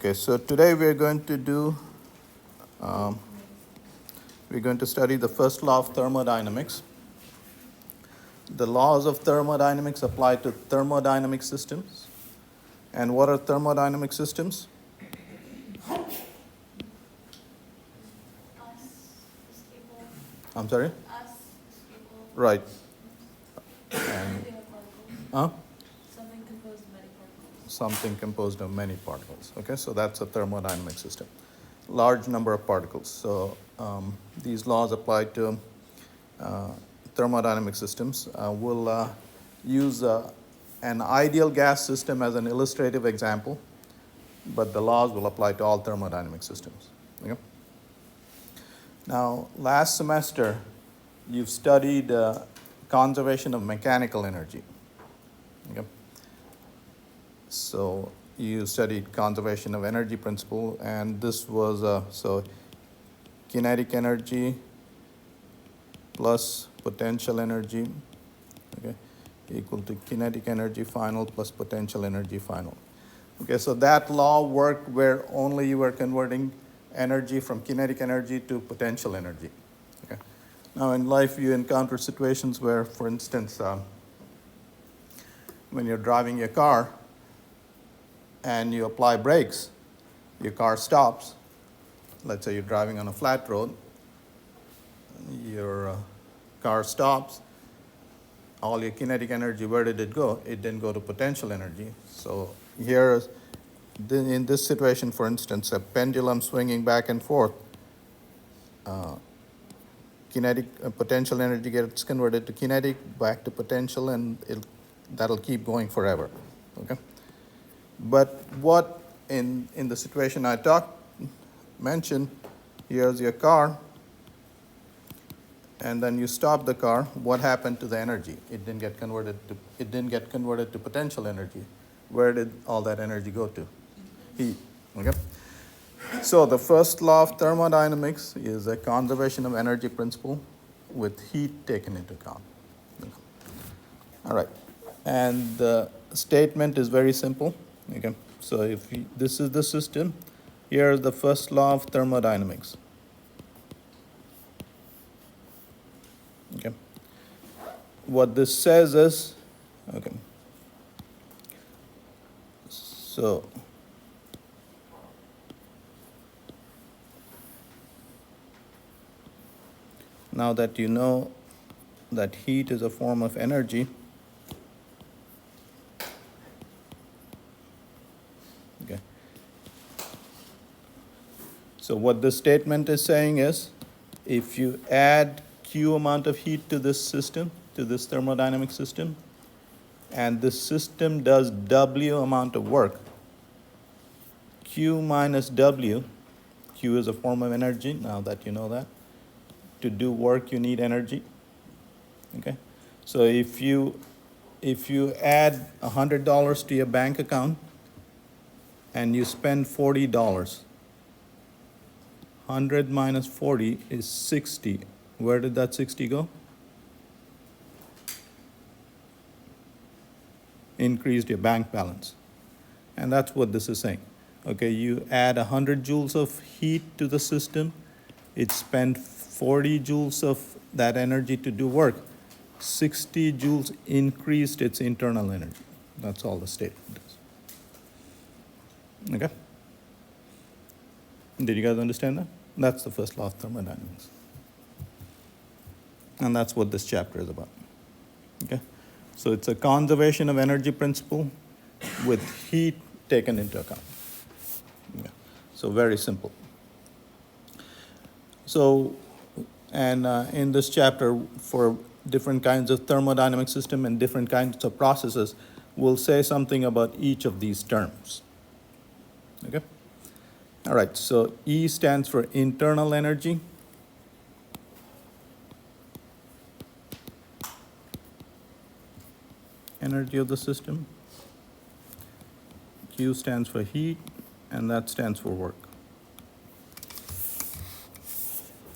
Okay, so today we're going to study the first law of thermodynamics. The laws of thermodynamics apply to thermodynamic systems. And what are thermodynamic systems? Us, as people. I'm sorry? Us, as people. Right. And, Something of particles. huh? Something composed of many particles. Something composed of many particles. Okay, so that's a thermodynamic system. Large number of particles. So these laws apply to thermodynamic systems. We'll use an ideal gas system as an illustrative example, but the laws will apply to all thermodynamic systems. Okay? Now, last semester, you've studied conservation of mechanical energy. Okay? So you studied conservation of energy principle, and this was so kinetic energy plus potential energy, okay, equal to kinetic energy final plus potential energy final. Okay, so that law worked where only you were converting energy from kinetic energy to potential energy. Okay. Now in life you encounter situations where, for instance, when you're driving your car and you apply brakes, your car stops. Let's say you're driving on a flat road, your car stops, all your kinetic energy, where did it go? It didn't go to potential energy. So here, in this situation, for instance, a pendulum swinging back and forth, potential energy gets converted to kinetic, back to potential, and that'll keep going forever. Okay. But what in the situation I mentioned, here's your car, and then you stop the car. What happened to the energy? It didn't get converted to potential energy. Where did all that energy go to? Heat. Okay. So the first law of thermodynamics is a conservation of energy principle with heat taken into account. All right. And the statement is very simple. Okay. So if this is the system, here is the first law of thermodynamics. Okay. What this says is, okay. So now that you know that heat is a form of energy, okay. So what this statement is saying is, if you add Q amount of heat to this system, to this thermodynamic system, and this system does W amount of work, Q minus W, Q is a form of energy, now that you know that. To do work, you need energy. Okay? So if you add $100 to your bank account and you spend $40, 100 minus 40 is 60. Where did that 60 go? Increased your bank balance. And that's what this is saying. Okay, you add 100 joules of heat to the system, it spent 40 joules of that energy to do work. 60 joules increased its internal energy. That's all the statement is. Okay? Did you guys understand that? That's the first law of thermodynamics. And that's what this chapter is about. Okay? So it's a conservation of energy principle with heat taken into account. Okay. So very simple. So, and in this chapter, for different kinds of thermodynamic system and different kinds of processes, we'll say something about each of these terms. Okay? All right, so E stands for internal energy. Energy of the system. Q stands for heat, and that stands for work.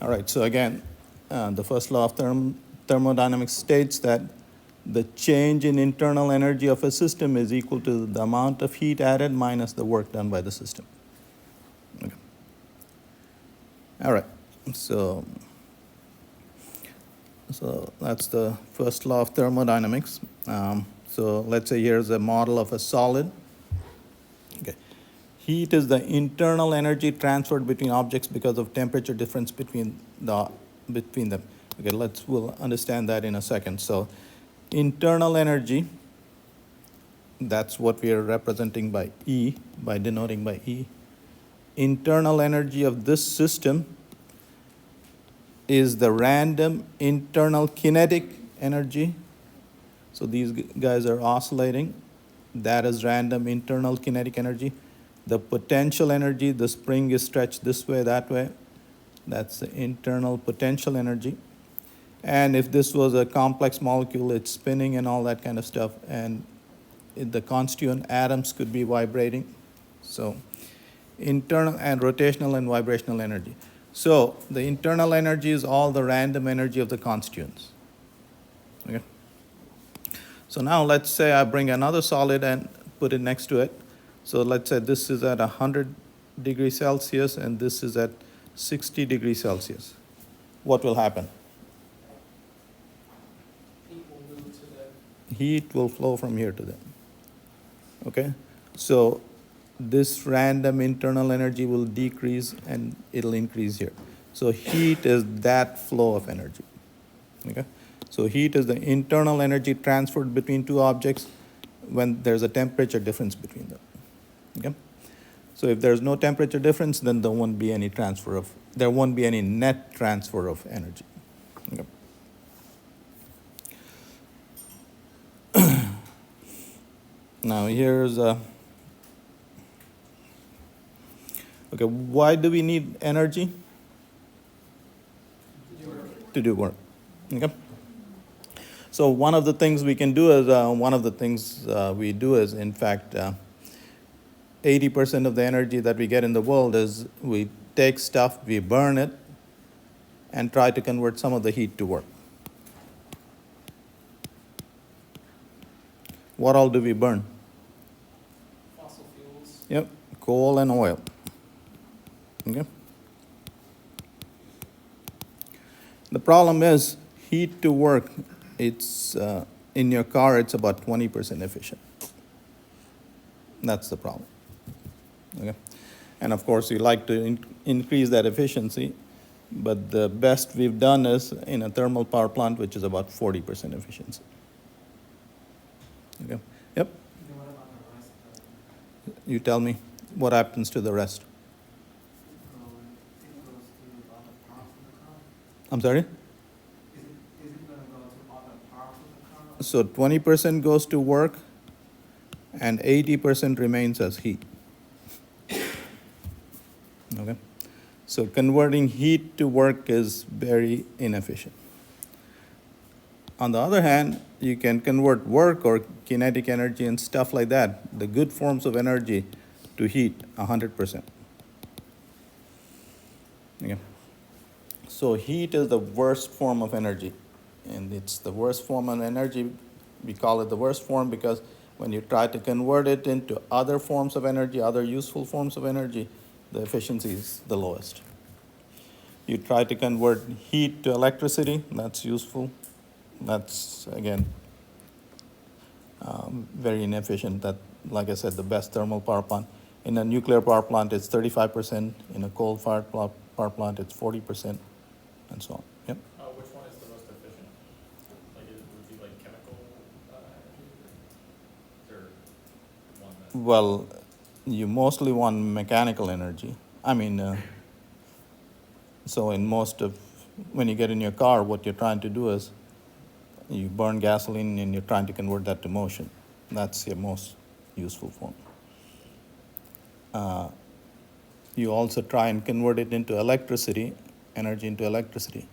All right, so again, the first law of thermodynamics states that the change in internal energy of a system is equal to the amount of heat added minus the work done by the system. All right, so that's the first law of thermodynamics. So let's say here's a model of a solid. Okay. Heat is the internal energy transferred between objects because of temperature difference between them. Okay, we'll understand that in a second. So internal energy, that's what we are representing by E, by denoting by E. Internal energy of this system is the random internal kinetic energy. So these guys are oscillating. That is random internal kinetic energy. The potential energy, the spring is stretched this way, that way. That's the internal potential energy. And if this was a complex molecule, it's spinning and all that kind of stuff. And the constituent atoms could be vibrating. So internal and rotational and vibrational energy. So the internal energy is all the random energy of the constituents. Okay. So now let's say I bring another solid and put it next to it. So let's say this is at 100 degrees Celsius and this is at 60 degrees Celsius. What will happen? Heat will move to the. Heat will flow from here to there. Okay? So this random internal energy will decrease and it'll increase here. So heat is that flow of energy. Okay? So heat is the internal energy transferred between two objects when there's a temperature difference between them. Okay? So if there's no temperature difference, then there won't be any net transfer of energy. Okay? Now here's okay, why do we need energy? To do work. Okay? So one of the things we do is, in fact, 80% of the energy that we get in the world is we take stuff, we burn it, and try to convert some of the heat to work. What all do we burn? Fossil fuels. Yep, coal and oil. Okay? The problem is heat to work, it's in your car, it's about 20% efficient. That's the problem. Okay? And of course, you like to increase that efficiency, but the best we've done is in a thermal power plant, which is about 40% efficiency. Okay? Yep. Then what about the rest of You tell me what happens to the rest. it goes to other parts of the car? I'm sorry? Is it gonna go to other parts of the car? So 20% goes to work and 80% remains as heat. Okay? So converting heat to work is very inefficient. On the other hand, you can convert work or kinetic energy and stuff like that, the good forms of energy, to heat 100%. Okay? So heat is the worst form of energy. And it's the worst form of energy. We call it the worst form because when you try to convert it into other forms of energy, other useful forms of energy, the efficiency is the lowest. You try to convert heat to electricity, that's useful. That's, again, very inefficient. That, like I said, the best thermal power plant. In a nuclear power plant, it's 35%. In a coal-fired power plant, it's 40%, and so on. Yep. Which one is the most efficient? Like, would it be like chemical energy? Or one that? Well, you mostly want mechanical energy. I mean, so in when you get in your car, what you're trying to do is you burn gasoline and you're trying to convert that to motion. That's your most useful form. You also try and convert it into electricity, energy into electricity.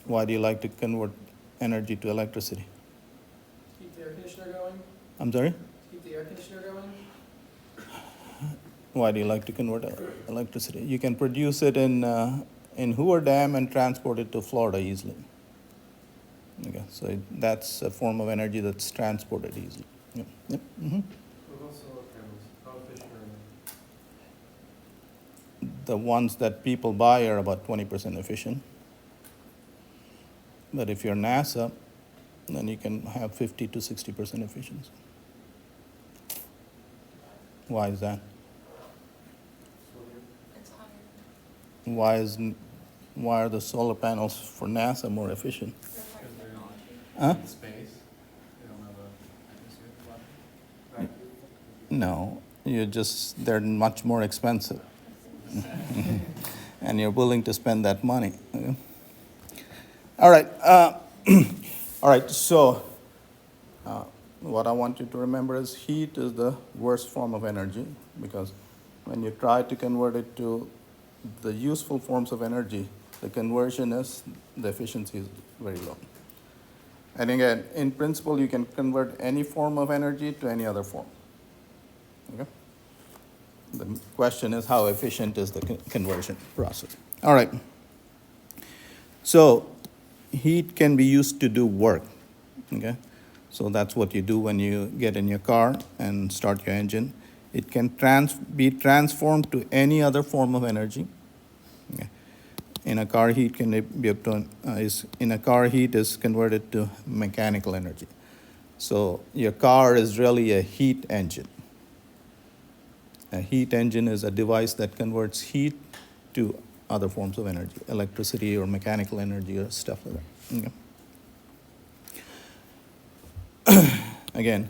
Why do you like to convert energy to electricity? Keep the air conditioner going? I'm sorry? Keep the air conditioner going? Why do you like to convert electricity? You can produce it in Hoover Dam and transport it to Florida easily. Okay, so that's a form of energy that's transported easily. Yep. Yep. Mm-hmm. What about solar panels? How efficient are the ones that people buy are about 20% efficient. But if you're NASA, then you can have 50 to 60% efficiency. Why is that? It's higher. Why are the solar panels for NASA more efficient? They're higher Because they're technology. Huh? in space, they don't have a atmosphere. No, they're much more expensive. And you're willing to spend that money. Okay? All right. All right, so what I want you to remember is heat is the worst form of energy, because when you try to convert it to the useful forms of energy, the efficiency is very low. And again, in principle, you can convert any form of energy to any other form. Okay? The question is, how efficient is the conversion process? All right. So heat can be used to do work. Okay? So that's what you do when you get in your car and start your engine. It can be transformed to any other form of energy. Okay? In a car, heat can be heat is converted to mechanical energy. So your car is really a heat engine. A heat engine is a device that converts heat to other forms of energy, electricity or mechanical energy or stuff like that. Okay. Again,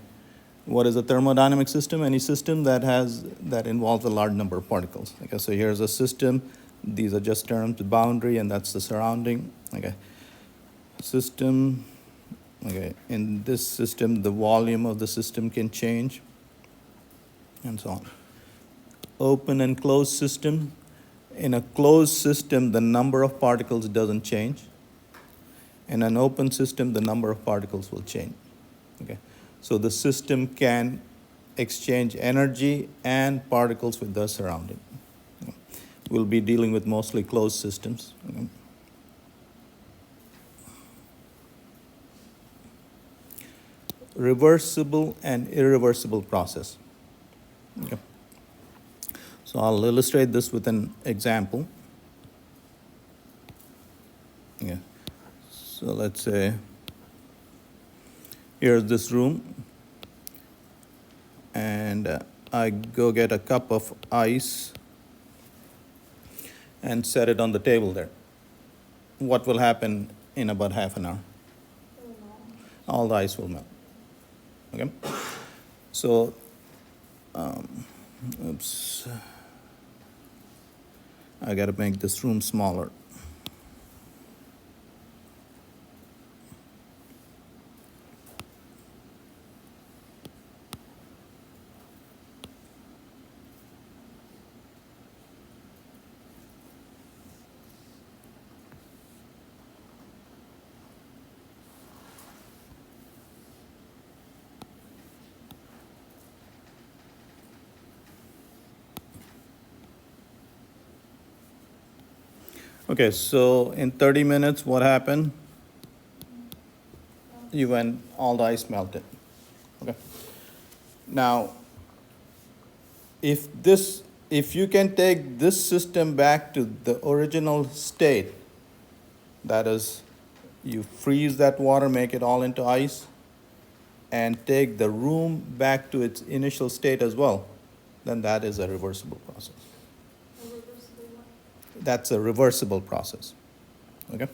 what is a thermodynamic system? Any system that involves a large number of particles. Okay, so here's a system. These are just terms, the boundary, and that's the surrounding. Okay. System. Okay. In this system, the volume of the system can change, and so on. Open and closed system. In a closed system, the number of particles doesn't change. In an open system, the number of particles will change. Okay. So the system can exchange energy and particles with the surrounding. We'll be dealing with mostly closed systems. Okay. Reversible and irreversible process. Okay. So I'll illustrate this with an example. Yeah. So let's say here's this room, and I go get a cup of ice and set it on the table there. What will happen in about half an hour? All the ice will melt. Okay? So, oops. I got to make this room smaller. Okay, so in 30 minutes, what happened? All the ice melted. Okay. Now, if you can take this system back to the original state, that is, you freeze that water, make it all into ice, and take the room back to its initial state as well, then that is a reversible process. A reversible one. That's a reversible process. Okay?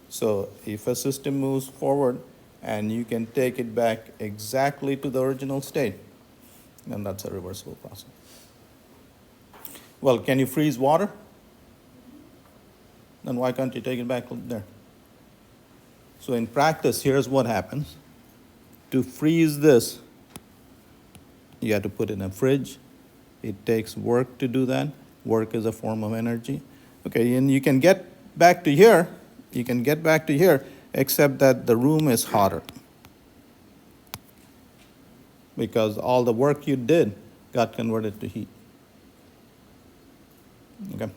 So if a system moves forward and you can take it back exactly to the original state, then that's a reversible process. Well, can you freeze water? Then why can't you take it back there? So in practice, here's what happens. To freeze this, you have to put it in a fridge. It takes work to do that. Work is a form of energy. Okay, and you can get back to here, except that the room is hotter, because all the work you did got converted to heat. Okay.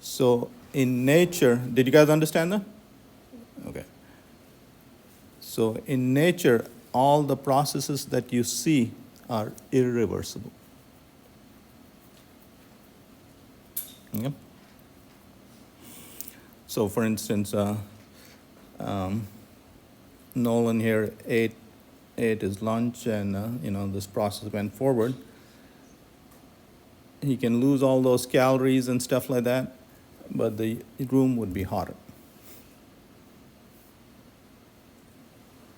So in nature, did you guys understand that? Okay. So in nature, all the processes that you see are irreversible. Okay? So for instance, Nolan here ate his lunch, and this process went forward. He can lose all those calories and stuff like that, but the room would be hotter.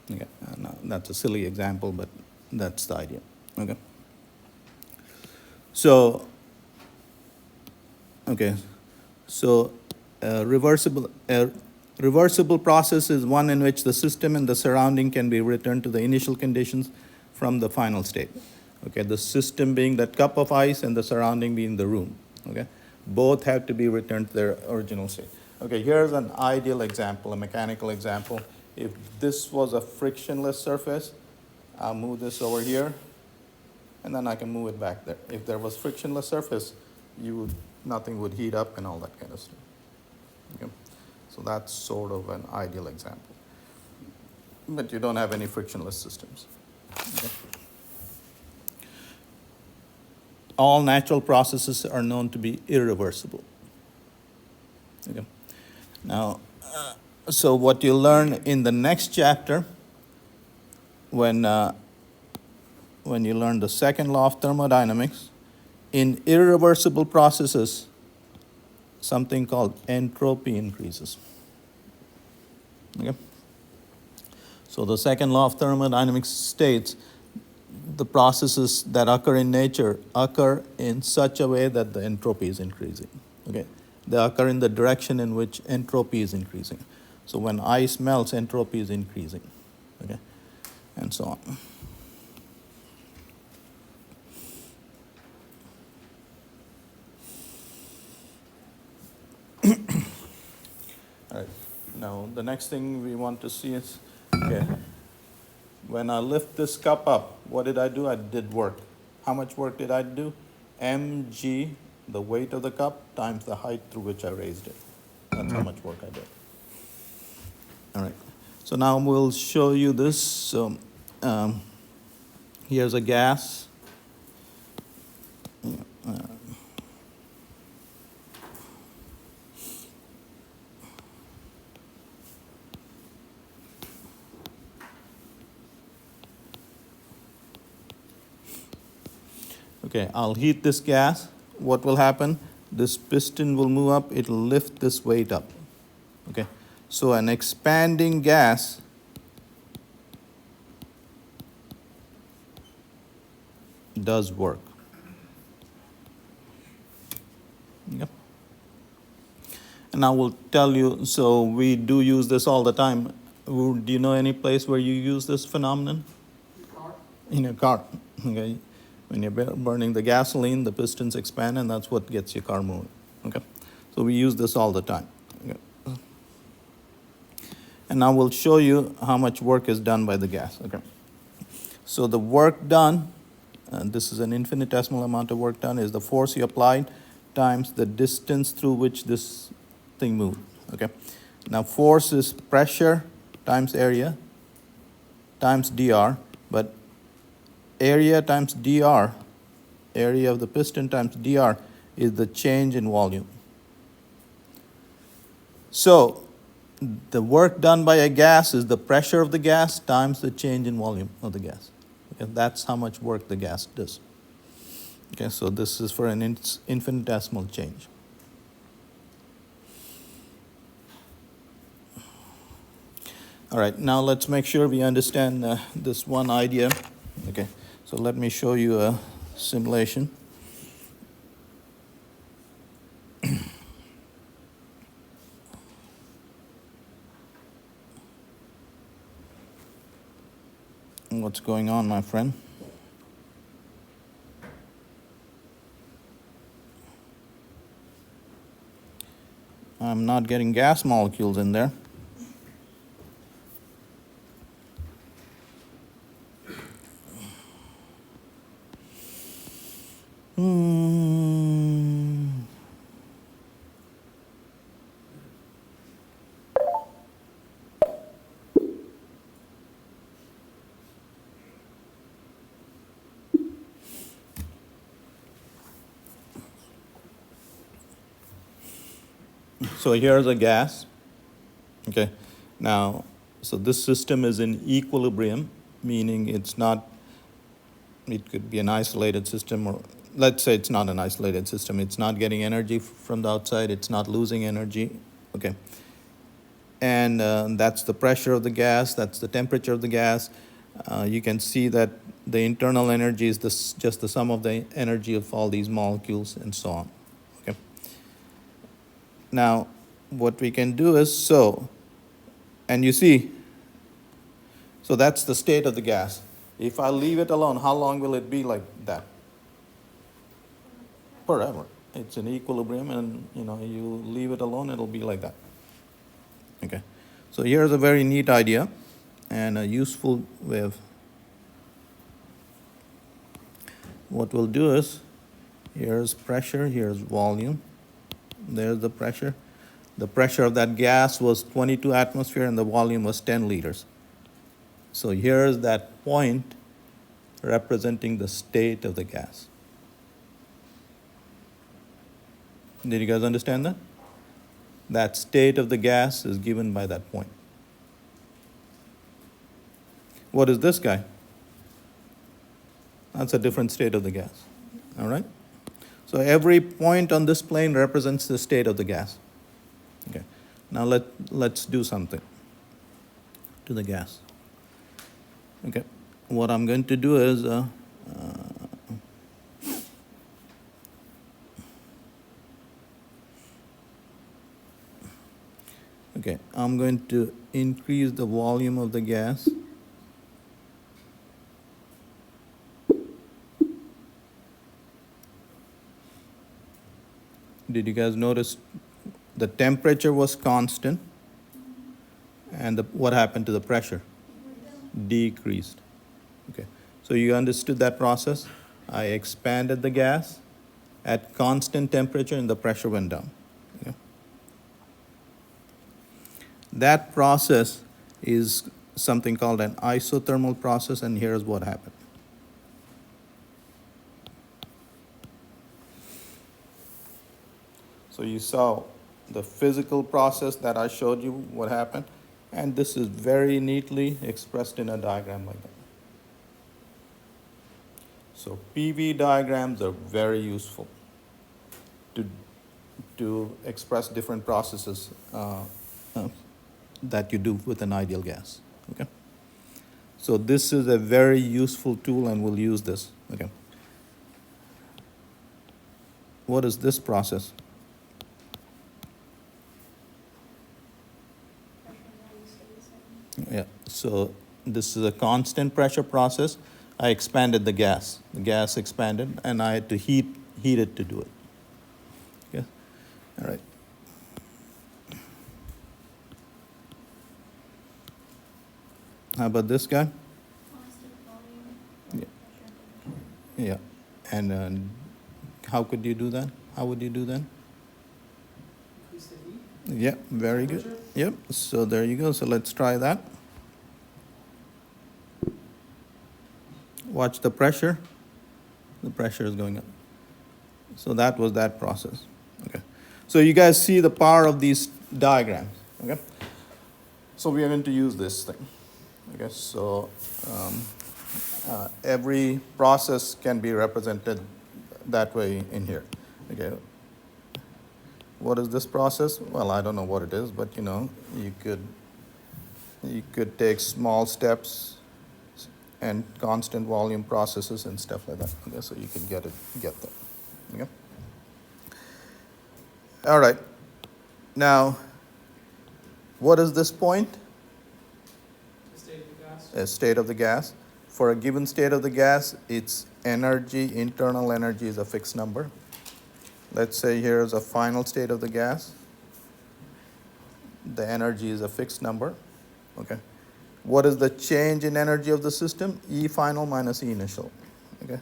Okay, now that's a silly example, but that's the idea. Okay. So, okay, so a reversible process is one in which the system and the surrounding can be returned to the initial conditions from the final state. Okay, the system being that cup of ice and the surrounding being the room. Okay, both have to be returned to their original state. Okay, here's an ideal example, a mechanical example. If this was a frictionless surface, I'll move this over here, and then I can move it back there. If there was frictionless surface, nothing would heat up and all that kind of stuff. Okay? So that's sort of an ideal example. But you don't have any frictionless systems. Okay? All natural processes are known to be irreversible. Okay? Now, so what you learn in the next chapter, when you learn the second law of thermodynamics, in irreversible processes, something called entropy increases. Okay? So the second law of thermodynamics states the processes that occur in nature occur in such a way that the entropy is increasing. Okay? They occur in the direction in which entropy is increasing. So when ice melts, entropy is increasing. Okay? And so on. All right. Now, the next thing we want to see is, okay, when I lift this cup up, what did I do? I did work. How much work did I do? mg, the weight of the cup, times the height through which I raised it. That's how much work I did. All right. So now we'll show you this. So here's a gas. Okay, I'll heat this gas. What will happen? This piston will move up. It'll lift this weight up. Okay, so an expanding gas does work. Yep. And I will tell you, so we do use this all the time. Do you know any place where you use this phenomenon? Car? In a car. Okay. When you're burning the gasoline, the pistons expand, and that's what gets your car moving. Okay. So we use this all the time. Okay. And now we'll show you how much work is done by the gas. Okay. So the work done, and this is an infinitesimal amount of work done, is the force you applied times the distance through which this thing moved. Okay. Now force is pressure times area times dr, but area times dr, area of the piston times dr, is the change in volume. So the work done by a gas is the pressure of the gas times the change in volume of the gas. Okay, that's how much work the gas does. Okay, so this is for an infinitesimal change. All right, now let's make sure we understand this one idea. Okay, so let me show you a simulation. What's going on, my friend? I'm not getting gas molecules in there. So here's a gas. Okay. Now, so this system is in equilibrium, meaning it's not, it could be an isolated system, or let's say it's not an isolated system. It's not getting energy from the outside. It's not losing energy. Okay. And that's the pressure of the gas. That's the temperature of the gas. You can see that the internal energy is just the sum of the energy of all these molecules and so on. Okay. Now, what we can do is and you see, so that's the state of the gas. If I leave it alone, how long will it be like that? Forever. It's in equilibrium, and you leave it alone, it'll be like that. Okay. So here's a very neat idea and a useful way of. What we'll do is, here's pressure, here's volume, there's the pressure. The pressure of that gas was 22 atmosphere and the volume was 10 liters. So here's that point representing the state of the gas. Did you guys understand that? That state of the gas is given by that point. What is this guy? That's a different state of the gas. All right? So every point on this plane represents the state of the gas. Okay. Now let's do something to the gas. Okay. What I'm going to do is okay, I'm going to increase the volume of the gas. Did you guys notice the temperature was constant and what happened to the pressure? Decreased. Okay. So you understood that process? I expanded the gas at constant temperature and the pressure went down. Okay. That process is something called an isothermal process, and here's what happened. So you saw the physical process that I showed you, what happened, and this is very neatly expressed in a diagram like that. So PV diagrams are very useful to express different processes that you do with an ideal gas. Okay. So this is a very useful tool, and we'll use this. Okay. What is this process? Yeah, so this is a constant pressure process. I expanded the gas. The gas expanded, and I had to heat it to do it. Okay, all right. How about this guy? Constant volume, Yeah. pressure. Yeah, and how could you do that? How would you do that? Increase the heat? Yeah, very good. Temperature? Yep, so there you go. So let's try that. Watch the pressure. The pressure is going up. So that was that process. Okay. So you guys see the power of these diagrams. Okay. So we are going to use this thing. Okay. So every process can be represented that way in here. Okay. What is this process? Well, I don't know what it is, but you could take small steps and constant volume processes and stuff like that. Okay, so you can get there. Okay. All right. Now, what is this point? The state of the gas? A state of the gas. For a given state of the gas, its energy, internal energy, is a fixed number. Let's say here's a final state of the gas. The energy is a fixed number. Okay. What is the change in energy of the system? E final minus E initial. Okay.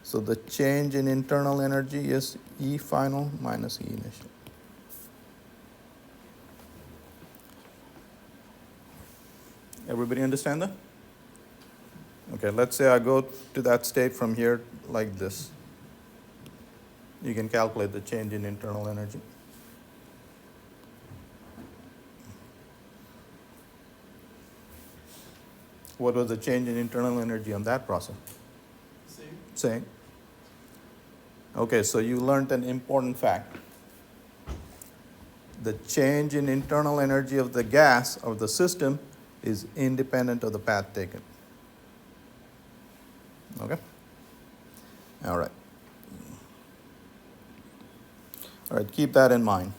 So the change in internal energy is E final minus E initial. Everybody understand that? Okay, let's say I go to that state from here like this. You can calculate the change in internal energy. What was the change in internal energy on that process? Same. Same. Okay, so you learned an important fact. The change in internal energy of the gas of the system is independent of the path taken. Okay? All right. All right, keep that in mind.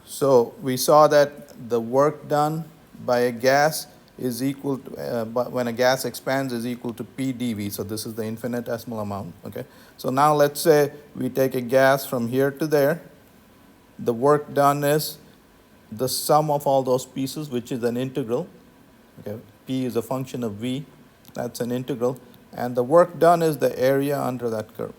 So we saw that the work done by a gas is equal to, but when a gas expands is equal to P dV. So this is the infinitesimal amount, okay? So now let's say we take a gas from here to there. The work done is the sum of all those pieces, which is an integral, okay? P is a function of V, that's an integral. And the work done is the area under that curve.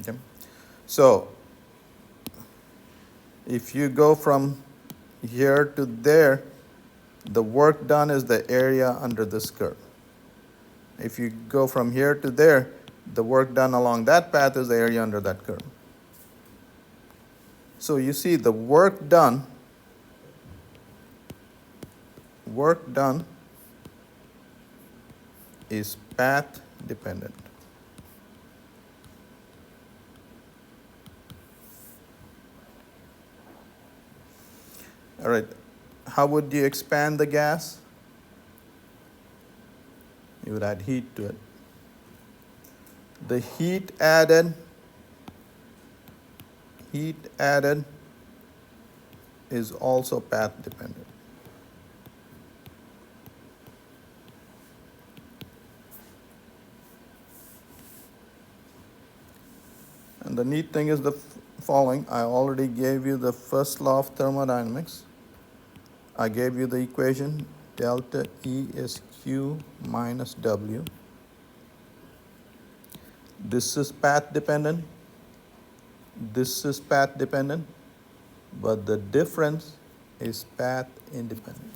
Okay? So if you go from here to there, the work done is the area under this curve. If you go from here to there, the work done along that path is the area under that curve. So you see the work done is path dependent. All right, how would you expand the gas? You would add heat to it. The heat added is also path dependent. And the neat thing is the following. I already gave you the first law of thermodynamics. I gave you the equation delta E is Q minus W. This is path dependent. This is path dependent. But the difference is path independent.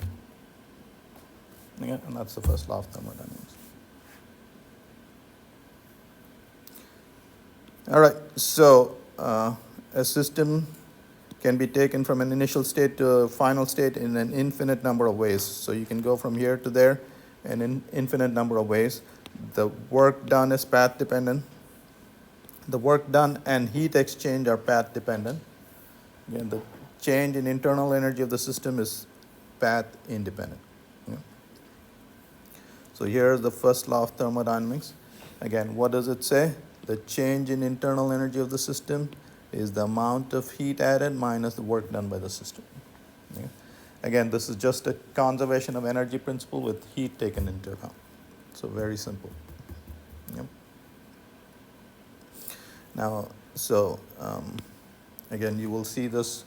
Okay? And that's the first law of thermodynamics. All right, so a system can be taken from an initial state to a final state in an infinite number of ways. So you can go from here to there in an infinite number of ways. The work done is path dependent. The work done and heat exchange are path dependent. Again, the change in internal energy of the system is path independent. Yeah. So here's the first law of thermodynamics. Again, what does it say? The change in internal energy of the system is the amount of heat added minus the work done by the system. Okay? Again, this is just a conservation of energy principle with heat taken into account. So very simple. Yep. Now, so again, you will see this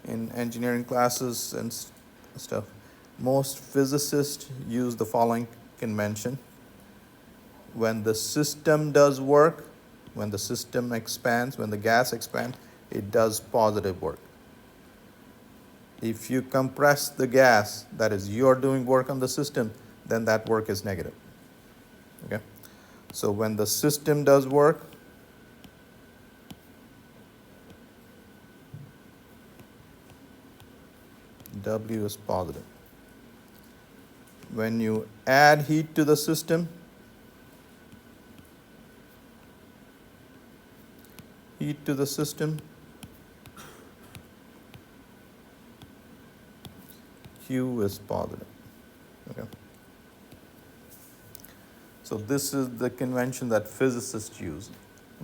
in engineering classes and stuff. Most physicists use the following convention. When the system does work, when the system expands, when the gas expands, it does positive work. If you compress the gas, that is, you're doing work on the system, then that work is negative. Okay? So when the system does work, W is positive. When you add heat to the system, Q is positive. Okay. So this is the convention that physicists use.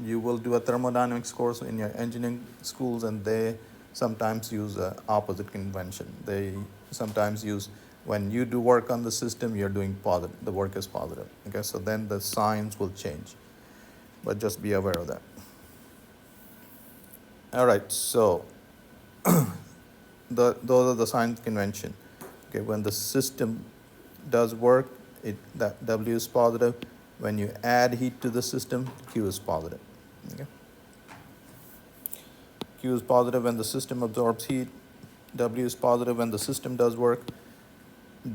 You will do a thermodynamics course in your engineering schools, and they sometimes use an opposite convention. They sometimes use, when you do work on the system, you're doing positive. The work is positive. Okay, so then the signs will change. But just be aware of that. All right, so those are the sign convention. Okay, when the system does work, that W is positive. When you add heat to the system, Q is positive. Okay? Q is positive when the system absorbs heat. W is positive when the system does work.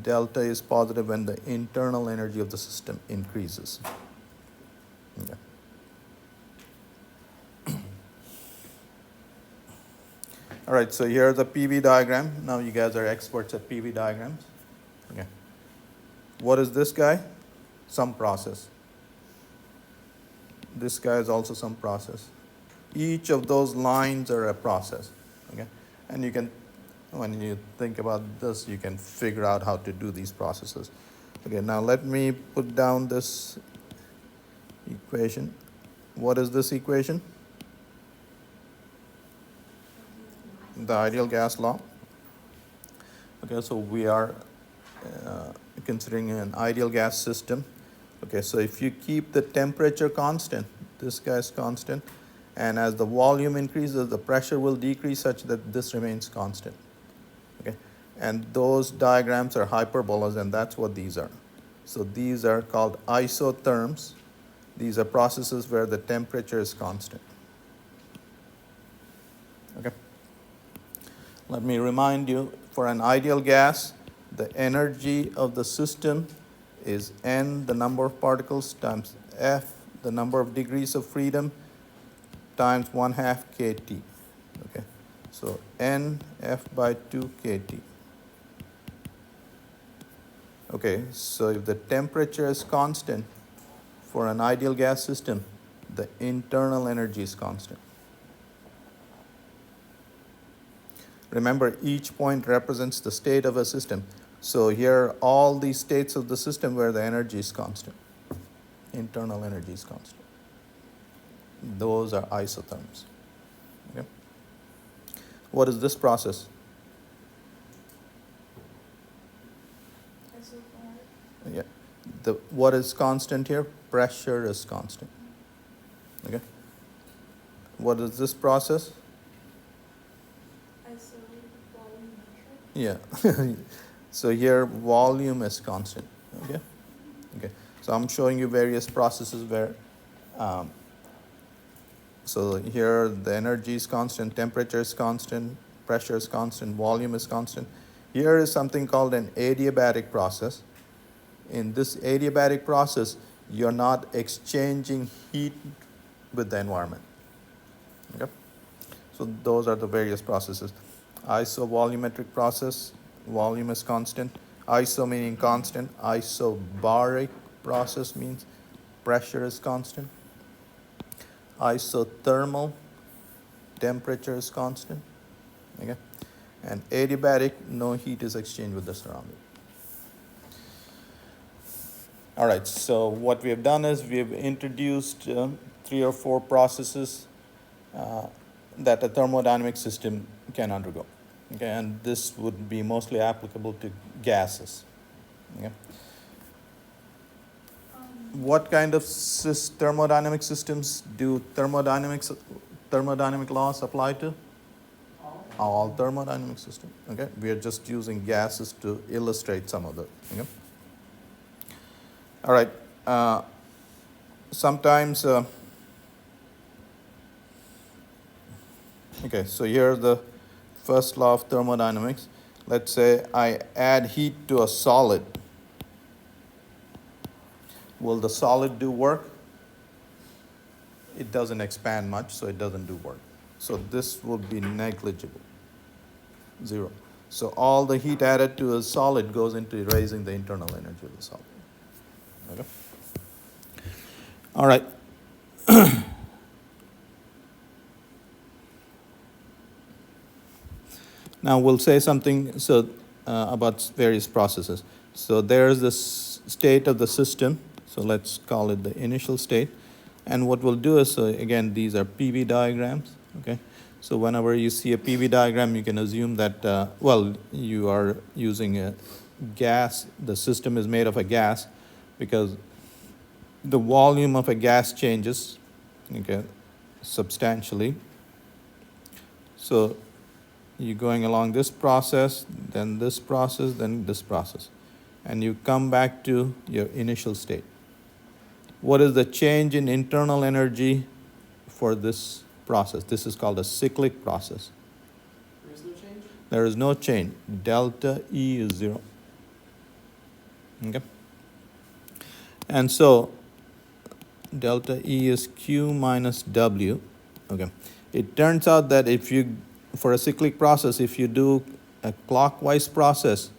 Delta is positive when the internal energy of the system increases. Okay. All right, so here's the PV diagram. Now you guys are experts at PV diagrams. Okay. What is this guy? Some process. This guy is also some process. Each of those lines are a process. Okay. And you can, when you think about this, you can figure out how to do these processes. Okay, now let me put down this equation. What is this equation? The ideal gas law. Okay, so we are considering an ideal gas system. Okay, so if you keep the temperature constant, this guy is constant, and as the volume increases, the pressure will decrease such that this remains constant. Okay, and those diagrams are hyperbolas, and that's what these are. So these are called isotherms. These are processes where the temperature is constant. Okay. Let me remind you, for an ideal gas, the energy of the system is N, the number of particles, times F, the number of degrees of freedom, times 1/2 kT. Okay, so N F by 2 kT. Okay, so if the temperature is constant for an ideal gas system, the internal energy is constant. Remember, each point represents the state of a system. So here are all these states of the system where the energy is constant. Internal energy is constant. Those are isotherms. Okay. What is this process? Yeah. What is constant here? Pressure is constant. Okay. What is this process? Yeah. So here volume is constant. Okay. Okay. So I'm showing you various processes where. So here the energy is constant, temperature is constant, pressure is constant, volume is constant. Here is something called an adiabatic process. In this adiabatic process, you're not exchanging heat with the environment. Okay. So those are the various processes. Isovolumetric process, volume is constant. Iso meaning constant. Isobaric process means pressure is constant. Isothermal, temperature is constant. Okay. And adiabatic, no heat is exchanged with the surrounding. All right, so what we have done is we have introduced 3 or 4 processes that a thermodynamic system can undergo. Okay, and this would be mostly applicable to gases. Okay. What kind of thermodynamic systems do thermodynamic laws apply to? All thermodynamic systems. Okay, we are just using gases to illustrate some of them. Okay. All right. Sometimes. Okay, so here's the first law of thermodynamics. Let's say I add heat to a solid. Will the solid do work? It doesn't expand much, so it doesn't do work. So this would be negligible, 0. So all the heat added to a solid goes into raising the internal energy of the solid. Okay. All right. Now we'll say something about various processes. So there's this state of the system. So let's call it the initial state. And what we'll do is, again, these are PV diagrams. Okay. So whenever you see a PV diagram, you can assume that, you are using a gas. The system is made of a gas because the volume of a gas changes, okay, substantially. So you're going along this process, then this process, then this process. And you come back to your initial state. What is the change in internal energy for this process? This is called a cyclic process. There is no change? There is no change. Delta E is 0. Okay? And so delta E is Q minus W. Okay. It turns out that if you for a cyclic process, if you do a clockwise process,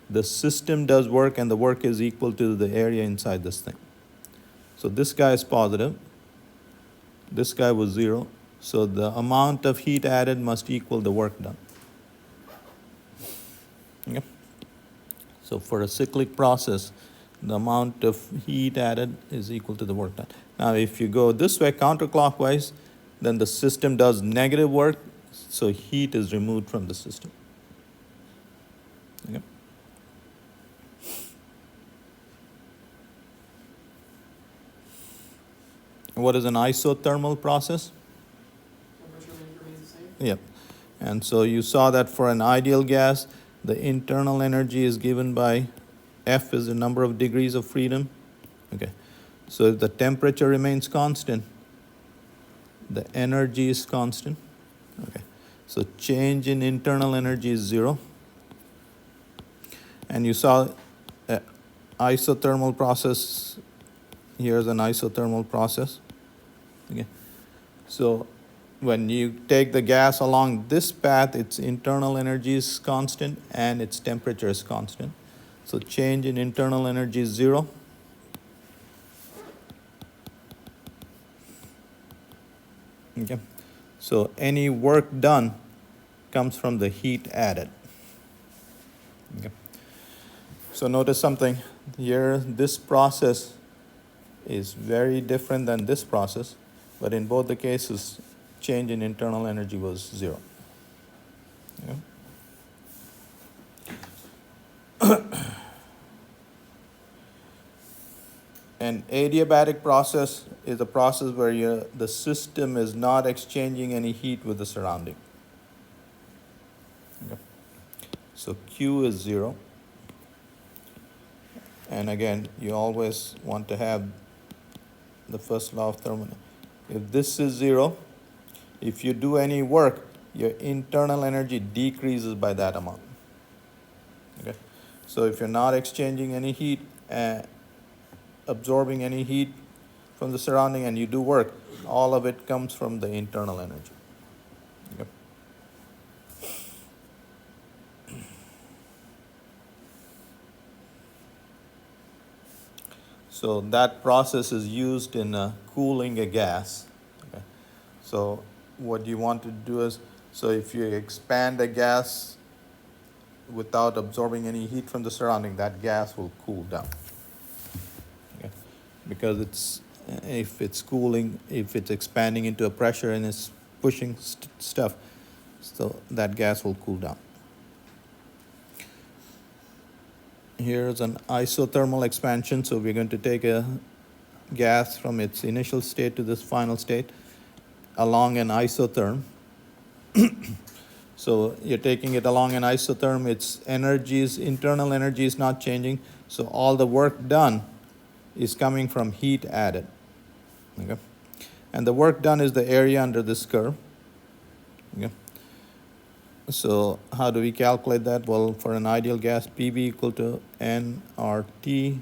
the system does work and the work is equal to the area inside this thing. So this guy is positive. This guy was 0. So the amount of heat added must equal the work done. Okay? So for a cyclic process, the amount of heat added is equal to the work done. Now, if you go this way counterclockwise, then the system does negative work, so heat is removed from the system. Okay? What is an isothermal process? Temperature remains the same? Yep. And so you saw that for an ideal gas, the internal energy is given by F is the number of degrees of freedom. Okay. So if the temperature remains constant, the energy is constant. Okay. So change in internal energy is 0. And you saw an isothermal process. Here's an isothermal process. Okay. So when you take the gas along this path, its internal energy is constant and its temperature is constant. So change in internal energy is 0. Okay. So any work done comes from the heat added. Okay. So notice something here, this process is very different than this process, but in both the cases, change in internal energy was 0. Okay. An adiabatic process is a process where the system is not exchanging any heat with the surrounding. Okay. So Q is 0. And again, you always want to have the first law of thermodynamics. If this is 0, if you do any work, your internal energy decreases by that amount. Okay? So if you're not exchanging any heat, absorbing any heat from the surrounding, and you do work, all of it comes from the internal energy. Okay? So that process is used in cooling a gas. Okay? So what you want to do is, so if you expand a gas without absorbing any heat from the surrounding, that gas will cool down. Okay? Because if it's cooling, if it's expanding into a pressure and it's pushing stuff, so that gas will cool down. Here's an isothermal expansion. So we're going to take a gas from its initial state to this final state along an isotherm. So you're taking it along an isotherm, its internal energy is not changing, so all the work done is coming from heat added. Okay? And the work done is the area under this curve. Okay? So how do we calculate that? Well, for an ideal gas, PV equal to nRT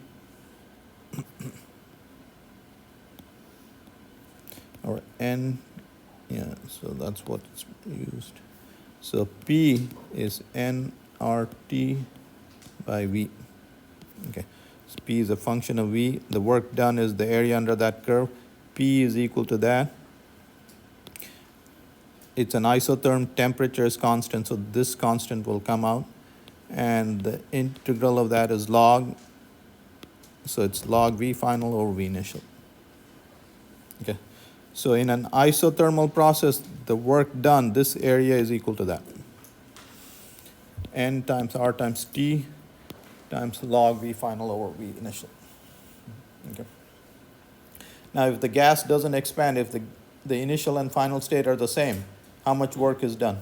or N, yeah, so that's what's used. So P is nRT by V. Okay, so P is a function of V. The work done is the area under that curve. P is equal to that. It's an isotherm, temperature is constant, so this constant will come out. And the integral of that is log, so it's log V final over V initial. Okay, so in an isothermal process, the work done, this area is equal to that. N times R times T times log V final over V initial. Okay. Now, if the gas doesn't expand, if the initial and final state are the same, how much work is done?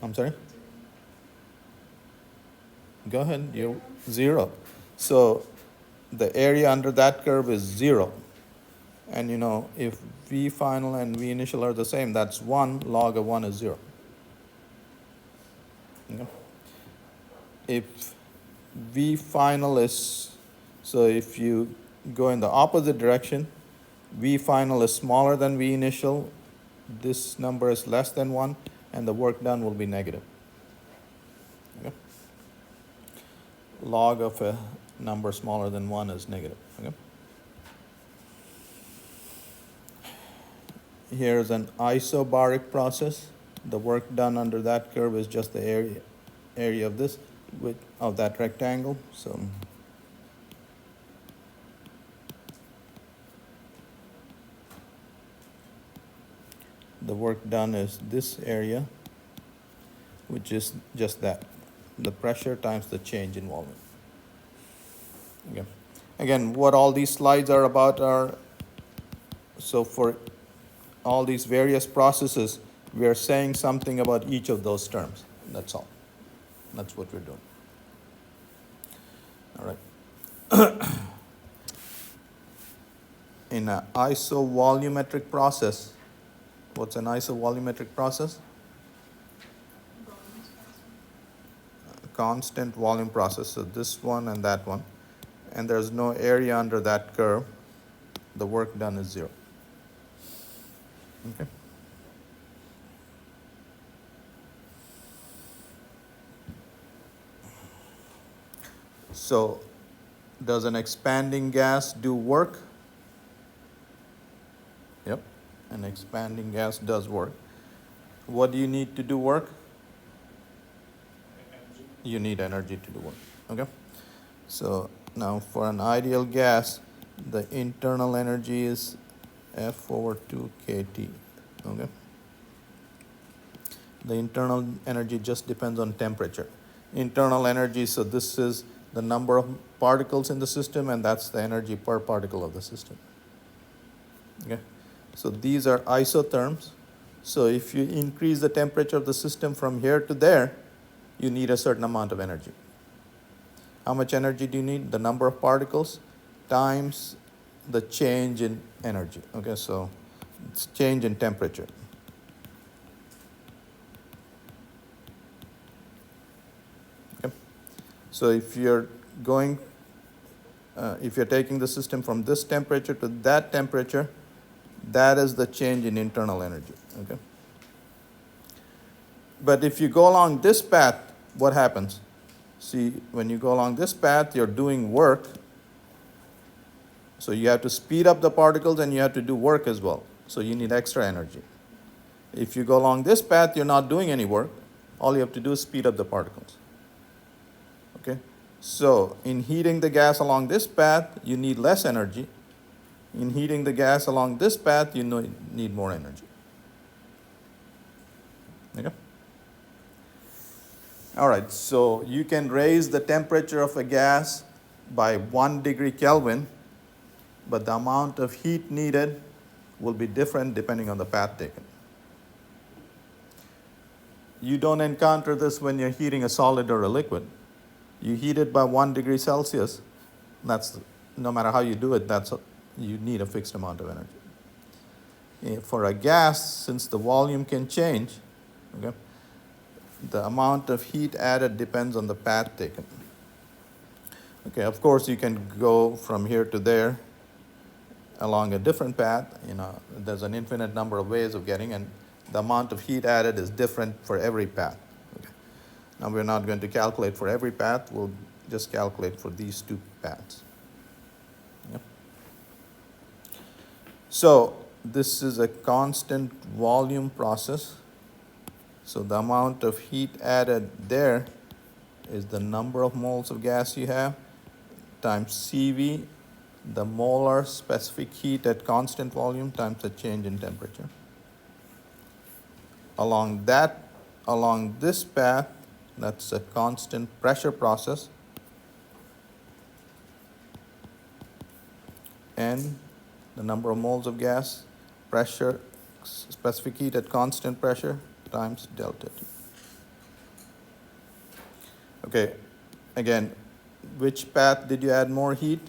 I'm sorry? Go ahead, you're 0. So the area under that curve is 0. And you know, if V final and V initial are the same, that's 1, log of 1 is 0. Okay. If V final is, so if you go in the opposite direction, V final is smaller than V initial, this number is less than 1, and the work done will be negative. Okay? Log of a number smaller than 1 is negative. Okay? Here's an isobaric process. The work done under that curve is just the area of this of that rectangle. So the work done is this area, which is just that, the pressure times the change in volume. Okay. Again, what all these slides are about are, so for all these various processes, we are saying something about each of those terms. That's all. That's what we're doing. All right. In an isovolumetric process, what's an isovolumetric process? Constant volume process. So this one and that one. And there's no area under that curve. The work done is 0. Okay. So, does an expanding gas do work? Yep, an expanding gas does work. What do you need to do work? Energy. You need energy to do work. Okay. So now for an ideal gas, the internal energy is F over 2 kT. Okay. The internal energy just depends on temperature. Internal energy, so this is the number of particles in the system, and that's the energy per particle of the system. Okay. So these are isotherms. So if you increase the temperature of the system from here to there, you need a certain amount of energy. How much energy do you need? The number of particles times the change in energy. Okay, so it's change in temperature. Okay. So if you're going, if you're taking the system from this temperature to that temperature, that is the change in internal energy. Okay. But if you go along this path, what happens? See, when you go along this path, you're doing work. So you have to speed up the particles and you have to do work as well. So you need extra energy. If you go along this path, you're not doing any work. All you have to do is speed up the particles. Okay? So in heating the gas along this path, you need less energy. In heating the gas along this path, you need more energy. Okay? All right, so you can raise the temperature of a gas by 1 degree Kelvin, but the amount of heat needed will be different depending on the path taken. You don't encounter this when you're heating a solid or a liquid. You heat it by 1 degree Celsius, that's, no matter how you do it, you need a fixed amount of energy. For a gas, since the volume can change, okay, the amount of heat added depends on the path taken. Okay, of course you can go from here to there along a different path. There's an infinite number of ways of getting, and the amount of heat added is different for every path. Okay. Now we're not going to calculate for every path, we'll just calculate for these two paths. Yep. So this is a constant volume process. So the amount of heat added there is the number of moles of gas you have times CV, the molar specific heat at constant volume times the change in temperature. Along this path, that's a constant pressure process. N, the number of moles of gas, pressure, specific heat at constant pressure, times delta T. Okay, again, which path did you add more heat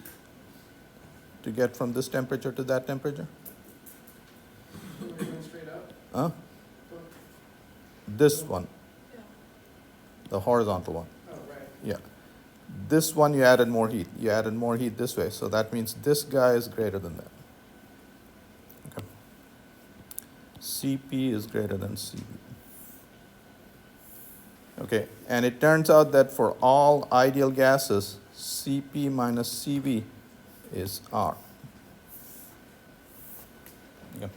to get from this temperature to that temperature? Going straight up? Huh? This one, the horizontal one. Oh, right. Yeah. This one you added more heat. You added more heat this way, so that means this guy is greater than that. Cp is greater than Cv. Okay, and it turns out that for all ideal gases, Cp minus Cv is R. Okay.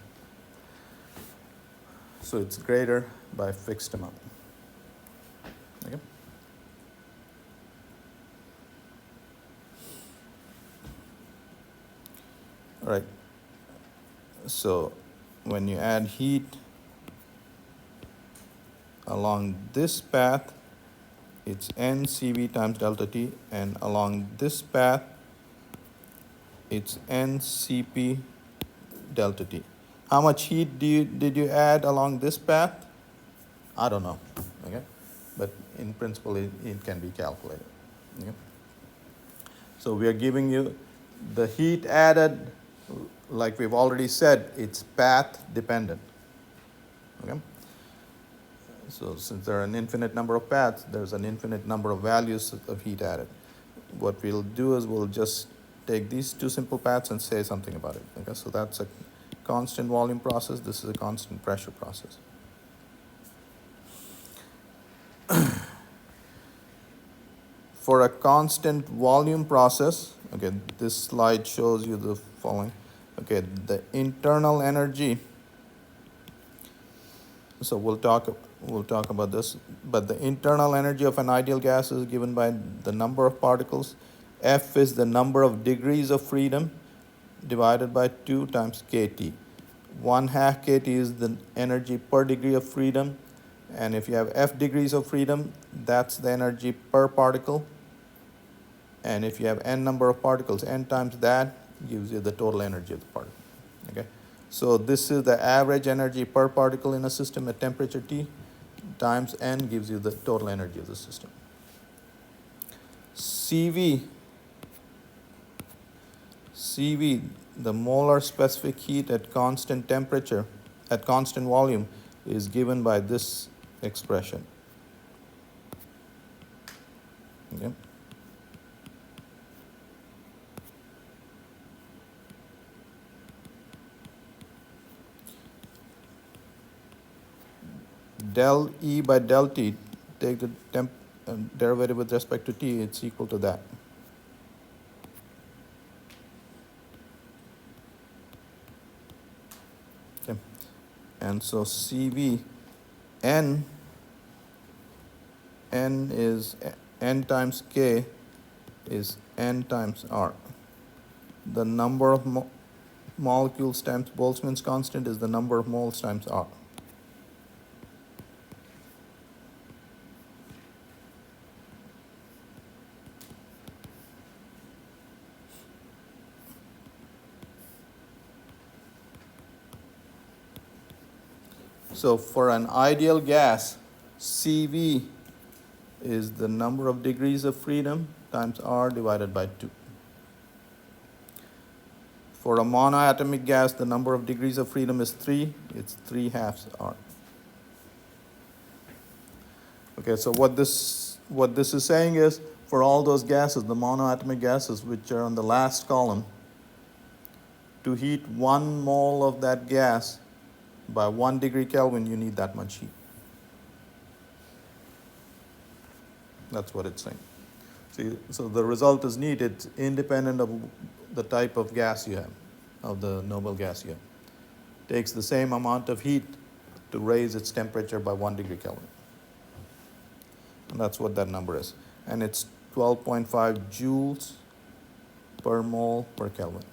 So it's greater by a fixed amount. Okay. All right. So when you add heat along this path, it's NCV times delta T, and along this path, it's NCP delta T. How much heat did you add along this path? I don't know, okay? But in principle, it can be calculated, okay? So we are giving you the heat added, like we've already said, it's path dependent, okay? So since there are an infinite number of paths, there's an infinite number of values of heat added. What we'll do is we'll just take these two simple paths and say something about it, okay? So that's a constant volume process, this is a constant pressure process. For a constant volume process, okay, this slide shows you the following. Okay, the internal energy, so we'll talk about this, but the internal energy of an ideal gas is given by the number of particles. F is the number of degrees of freedom divided by 2 times kT. 1/2 kT is the energy per degree of freedom, and if you have F degrees of freedom, that's the energy per particle. And if you have n number of particles, n times that gives you the total energy of the particle. Okay? So this is the average energy per particle in a system at temperature T times n gives you the total energy of the system. CV, the molar specific heat at constant temperature, at constant volume, is given by this expression. Okay? Del E by del T, take the derivative with respect to T, it's equal to that. Okay. And so CV, N is N times K is N times R. The number of molecules times Boltzmann's constant is the number of moles times R. So for an ideal gas, CV is the number of degrees of freedom times R divided by 2. For a monoatomic gas, the number of degrees of freedom is 3. It's 3/2 R. Okay, so what this is saying is, for all those gases, the monoatomic gases, which are on the last column, to heat 1 mole of that gas by 1 degree Kelvin, you need that much heat. That's what it's saying. See, so the result is neat. It's independent of the type of gas you have, of the noble gas you have. Takes the same amount of heat to raise its temperature by 1 degree Kelvin. And that's what that number is. And it's 12.5 joules per mole per Kelvin.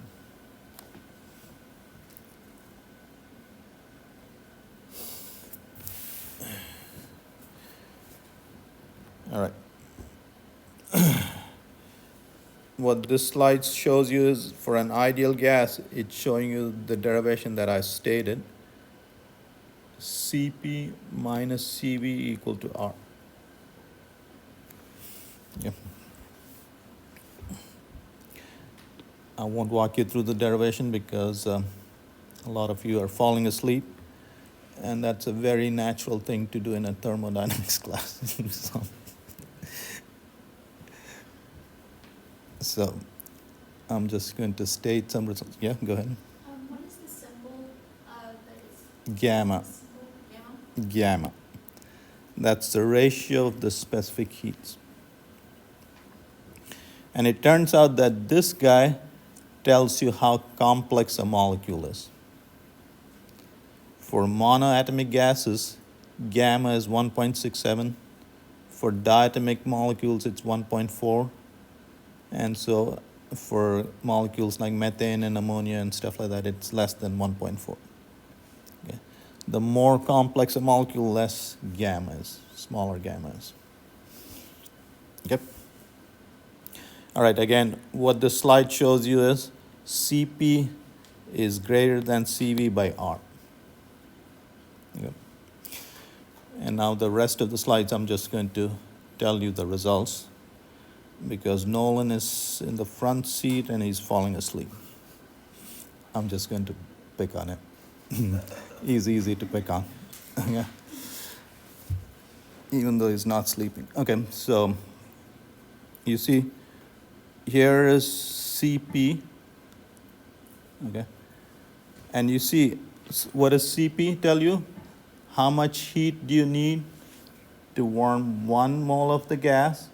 All right. What this slide shows you is, for an ideal gas, it's showing you the derivation that I stated. Cp minus Cv equal to R. Yeah. I won't walk you through the derivation because a lot of you are falling asleep, and that's a very natural thing to do in a thermodynamics class. So I'm just going to state some results. Yeah, go ahead. What is the symbol that is Gamma. Gamma? Gamma. That's the ratio of the specific heats. And it turns out that this guy tells you how complex a molecule is. For monoatomic gases, gamma is 1.67. For diatomic molecules, it's 1.4. And so for molecules like methane and ammonia and stuff like that, it's less than 1.4. Okay. The more complex a molecule, less gamma is, smaller gamma is. Okay. All right, again, what this slide shows you is Cp is greater than Cv by R. Okay. And now the rest of the slides, I'm just going to tell you the results because Nolan is in the front seat and he's falling asleep. I'm just going to pick on him. He's easy to pick on. Yeah. Even though he's not sleeping. Okay, so you see, here is Cp, okay? And you see, what does Cp tell you? How much heat do you need to warm 1 mole of the gas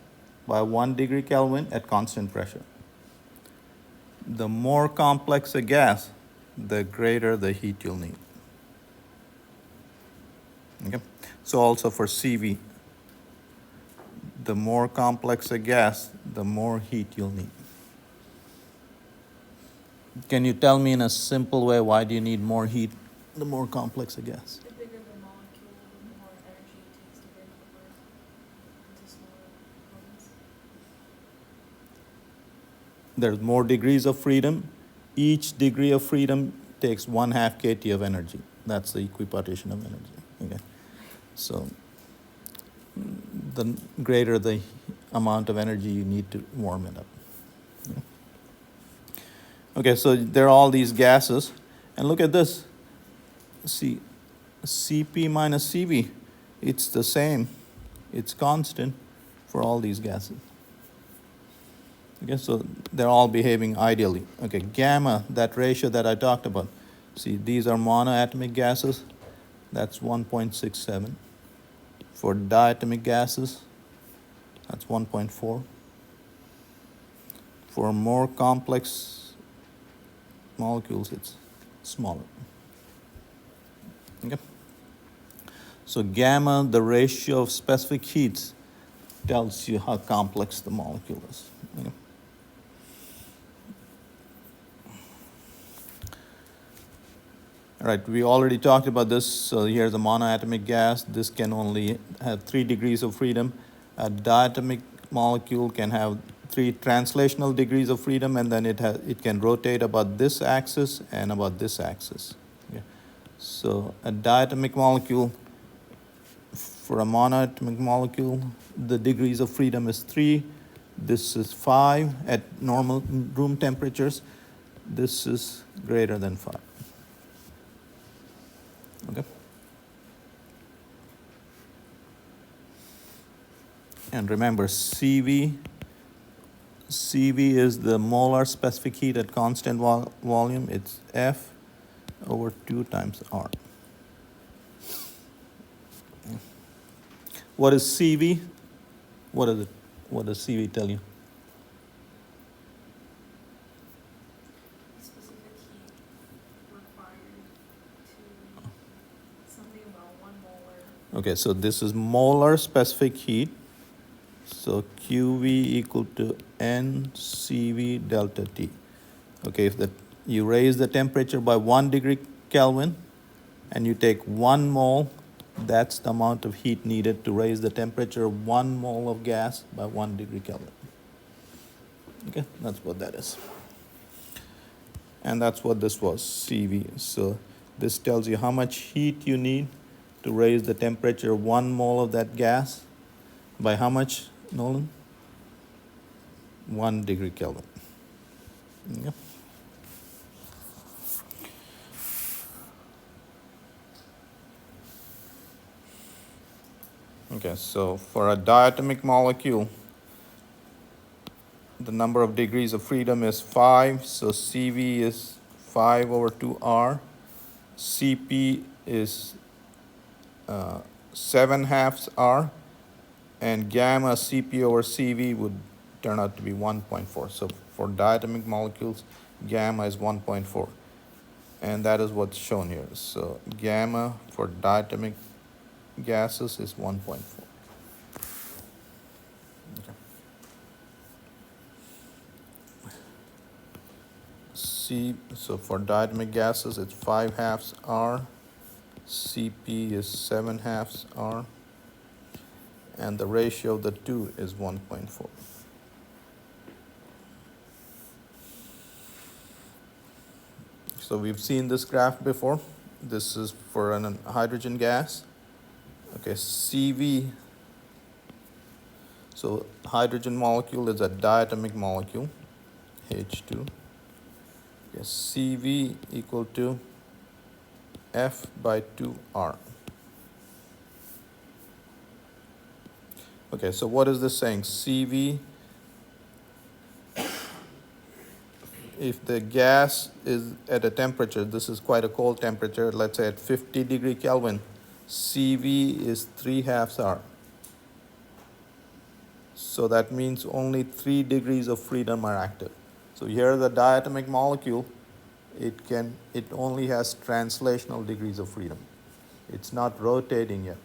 by 1 degree Kelvin at constant pressure? The more complex a gas, the greater the heat you'll need. Okay? So also for Cv, the more complex a gas, the more heat you'll need. Can you tell me in a simple way why do you need more heat the more complex a gas? The bigger the molecule, the more energy it takes to get over into smaller components. There's more degrees of freedom. Each degree of freedom takes 1/2 kT of energy. That's the equipartition of energy. Okay, so the greater the amount of energy you need to warm it up. Okay, so there are all these gases, and look at this. See, Cp minus Cv, it's the same. It's constant for all these gases. Okay, so they're all behaving ideally. Okay, gamma, that ratio that I talked about. See, these are monoatomic gases. That's 1.67. For diatomic gases, that's 1.4. For more complex molecules, it's smaller. Okay. So gamma, the ratio of specific heats, tells you how complex the molecule is. Okay. All right, we already talked about this. So here's a monoatomic gas. This can only have 3 degrees of freedom. A diatomic molecule can have 3 translational degrees of freedom, and then it can rotate about this axis and about this axis. Okay. So a diatomic molecule, for a monoatomic molecule, the degrees of freedom is 3. This is 5 at normal room temperatures. This is greater than 5. Okay. And remember, Cv is the molar specific heat at constant volume. It's F over 2 times R. What is Cv? What is it? What does Cv tell you? Specific heat required to something about 1 molar. Okay, so this is molar specific heat. So QV equal to NCV delta T. Okay, if you raise the temperature by 1 degree Kelvin and you take 1 mole, that's the amount of heat needed to raise the temperature of 1 mole of gas by 1 degree Kelvin. Okay, that's what that is. And that's what this was, CV. So this tells you how much heat you need to raise the temperature of 1 mole of that gas by how much, Nolan? 1 degree Kelvin. Yep. Okay, so for a diatomic molecule, the number of degrees of freedom is 5, so CV is 5 over 2R. Cp is 7/2 R, and gamma Cp over Cv would turn out to be 1.4. So for diatomic molecules, gamma is 1.4. And that is what's shown here. So gamma for diatomic gases is 1.4. Okay. So for diatomic gases, it's 5/2 R. Cp is 7/2 R. And the ratio of the two is 1.4. So we've seen this graph before. This is for an hydrogen gas. Okay, Cv, so hydrogen molecule is a diatomic molecule, H2. Okay, Cv equal to F by 2R. Okay, so what is this saying? Cv, if the gas is at a temperature, this is quite a cold temperature, let's say at 50 degree Kelvin, Cv is 3/2 R. So that means only 3 degrees of freedom are active. So here the diatomic molecule, it only has translational degrees of freedom. It's not rotating yet.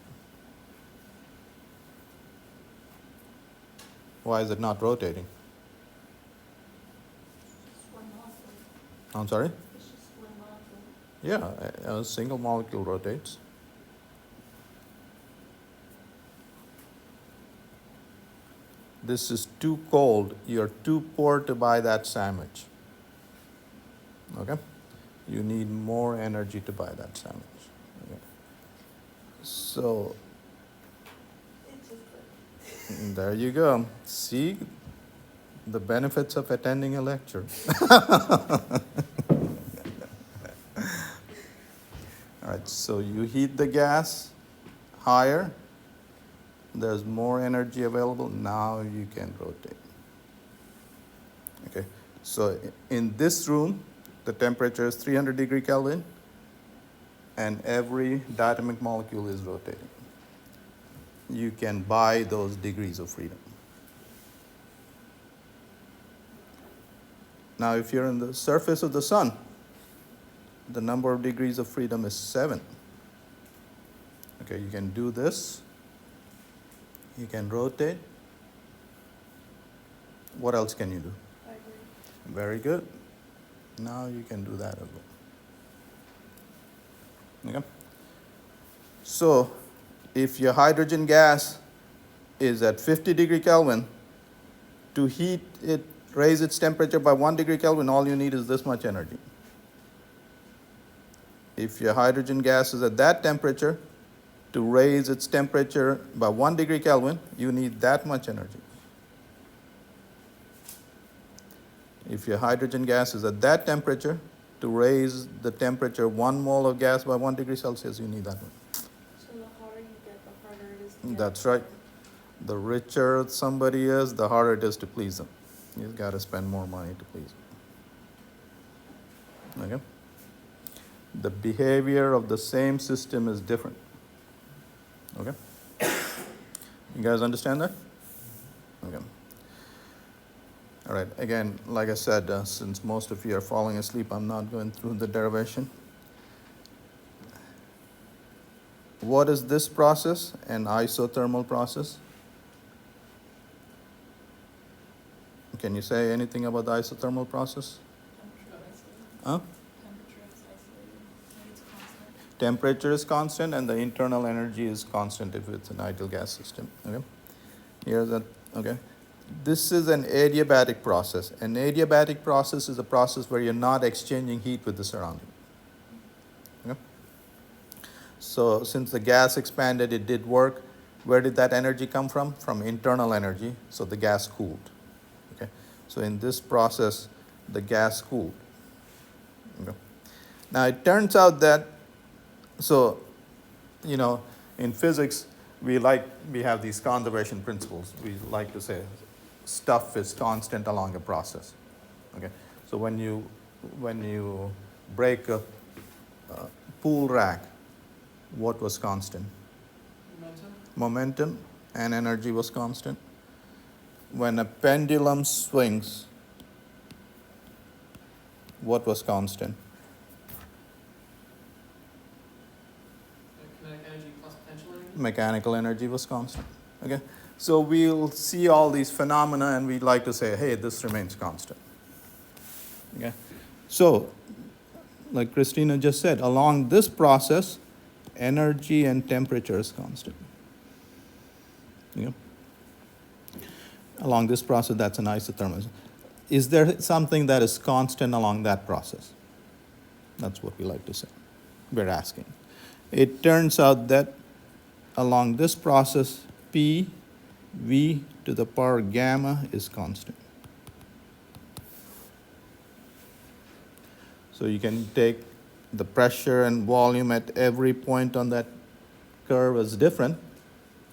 Why is it not rotating? Just one molecule. I'm sorry? It's just one molecule. Yeah, a single molecule rotates. This is too cold. You're too poor to buy that sandwich. Okay? You need more energy to buy that sandwich. Okay. So, It's just like. there you go. See the benefits of attending a lecture. All right, so you heat the gas higher, there's more energy available, now you can rotate. Okay, so in this room, the temperature is 300 degree Kelvin, and every diatomic molecule is rotating. You can buy those degrees of freedom. Now, if you're in the surface of the sun, the number of degrees of freedom is 7. Okay, you can do this. You can rotate. What else can you do? I agree. Very good. Now you can do that as well. Okay? So, if your hydrogen gas is at 50 degree Kelvin, to heat it, raise its temperature by 1 degree Kelvin, all you need is this much energy. If your hydrogen gas is at that temperature, to raise its temperature by 1 degree Kelvin, you need that much energy. If your hydrogen gas is at that temperature, to raise the temperature 1 mole of gas by 1 degree Celsius, you need that much. So the hotter you get, the harder it is to get. That's right. The richer somebody is, the harder it is to please them. You've got to spend more money to please them. Okay? The behavior of the same system is different. Okay? You guys understand that? Okay. All right. Again, like I said, since most of you are falling asleep, I'm not going through the derivation. What is this process? An isothermal process. Can you say anything about the isothermal process? Temperature isolated. Huh? Temperature is isolated. Like it's constant. Temperature is constant and the internal energy is constant if it's an ideal gas system. Okay? Here's that. Okay? This is an adiabatic process. An adiabatic process is a process where you're not exchanging heat with the surrounding. Okay? So since the gas expanded, it did work. Where did that energy come from? From internal energy. So the gas cooled. Okay? So in this process, the gas cooled. Okay? Now it turns out that, so, you know, in physics, we have these conservation principles. We like to say stuff is constant along a process. Okay? So when you break a pool rack, what was constant? Momentum? Momentum and energy was constant. When a pendulum swings, what was constant? Kinetic energy plus potential energy? Mechanical energy was constant. Okay? So we'll see all these phenomena and we'd like to say, hey, this remains constant. Okay? So, like Christina just said, along this process, energy and temperature is constant. Okay? Along this process, that's an isothermal. Is there something that is constant along that process? That's what we like to say. We're asking. It turns out that along this process, P V to the power gamma is constant. So you can take the pressure and volume at every point on that curve is different,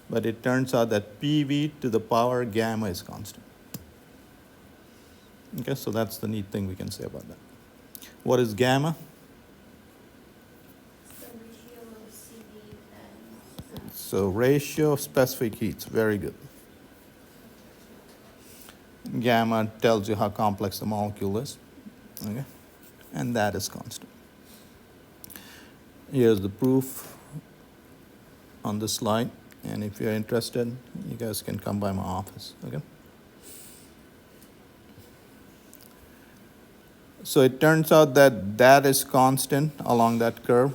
but it turns out that PV to the power gamma is constant. Okay, so that's the neat thing we can say about that. What is gamma? It's the ratio of CV and So ratio of specific heats, very good. Gamma tells you how complex the molecule is, okay? And that is constant. Here's the proof on the slide, and if you're interested, you guys can come by my office, okay? So it turns out that that is constant along that curve,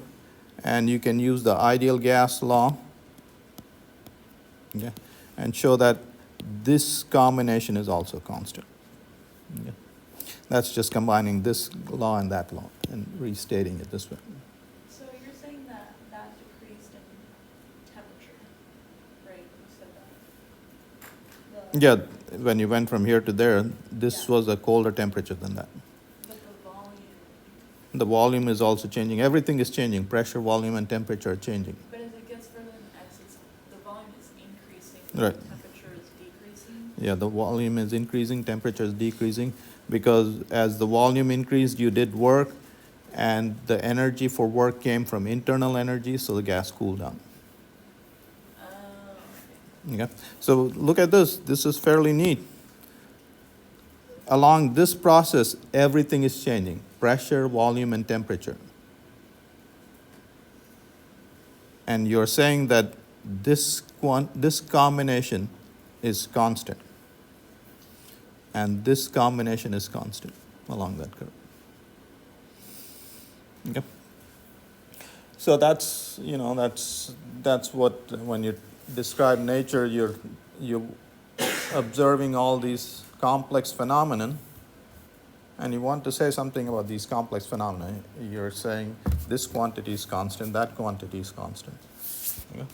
and you can use the ideal gas law, okay, and show that this combination is also constant. Okay. That's just combining this law and that law and restating it this way. So you're saying that that decreased in temperature, right? You said that. Yeah, when you went from here to there, this Yeah. was a colder temperature than that. But the volume, The volume is also changing. Everything is changing. Pressure, volume, and temperature are changing. but as it gets further in X, the volume is increasing, Right. the temperature is decreasing. Yeah, the volume is increasing, temperature is decreasing, because as the volume increased, you did work, and the energy for work came from internal energy, so the gas cooled down. Okay. Okay, so look at this. This is fairly neat. Along this process, everything is changing: pressure, volume, and temperature. And you're saying that this combination is constant, and this combination is constant along that curve. Okay. So that's what, when you describe nature, you're observing all these complex phenomenon, and you want to say something about these complex phenomena. You're saying this quantity is constant, that quantity is constant. Okay?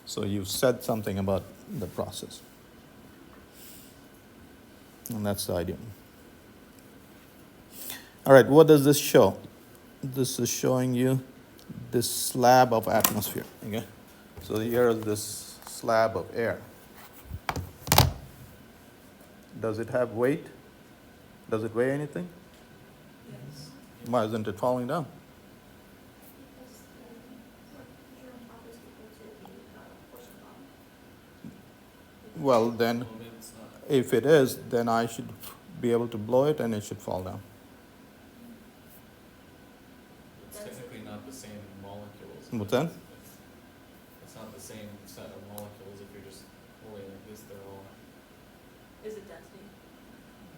So you've said something about the process. And that's the idea. All right, what does this show? This is showing you this slab of atmosphere. Okay? So here is this slab of air. Does it have weight? Does it weigh anything? Yes. Why isn't it falling down? Because the germ pop is equal to the force of Well, then, Well, maybe it's not. if it is, then I should be able to blow it and it should fall down. It's technically not the same molecules. What's that? It's not the same set of molecules if you're just holding it like this, they're all, Is it density?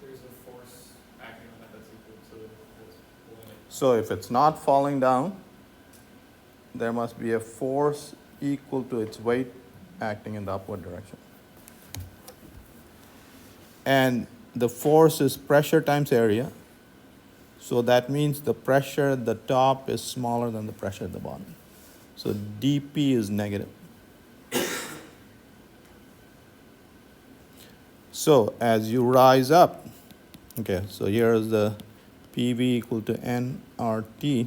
there's a force acting on it that's equal to what's pulling it. So if it's not falling down, there must be a force equal to its weight acting in the upward direction. And the force is pressure times area. So that means the pressure at the top is smaller than the pressure at the bottom. So dP is negative. So as you rise up, okay, so here is the PV equal to nRT.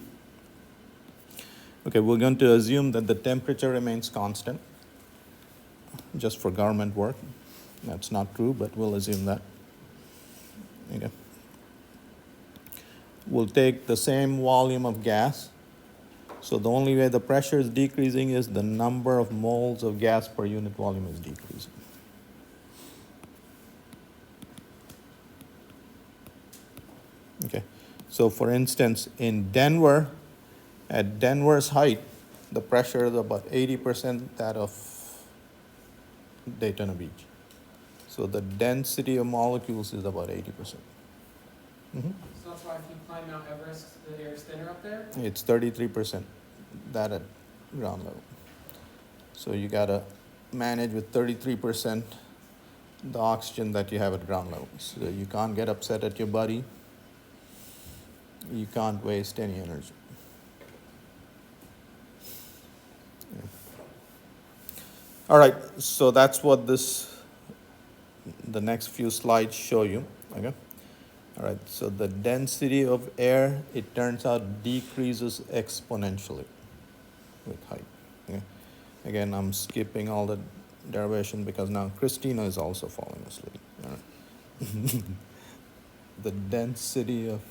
Okay, we're going to assume that the temperature remains constant, just for government work. That's not true, but we'll assume that. Okay. We'll take the same volume of gas. So the only way the pressure is decreasing is the number of moles of gas per unit volume is decreasing. Okay, so for instance, in Denver, at Denver's height, the pressure is about 80% that of Daytona Beach. So the density of molecules is about 80%. So that's why if you climb Mount Everest, the air is thinner up there? It's 33% that at ground level. So you gotta manage with 33% the oxygen that you have at ground level. So you can't get upset at your buddy. You can't waste any energy. Yeah. All right, so that's what the next few slides show you, okay? All right, so the density of air, it turns out, decreases exponentially with height. Okay? Again, I'm skipping all the derivation because now Christina is also falling asleep. All right. The density of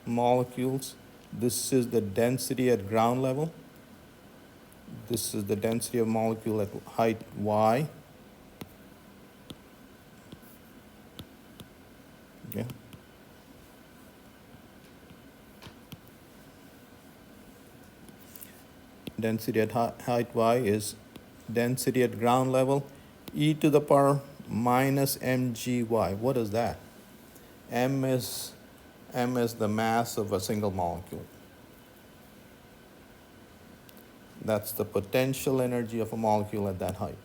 molecules, this is the density at ground level. This is the density of molecule at height y. Okay. Density at height y is density at ground level, e to the power minus mgy. What is that? M is the mass of a single molecule. That's the potential energy of a molecule at that height,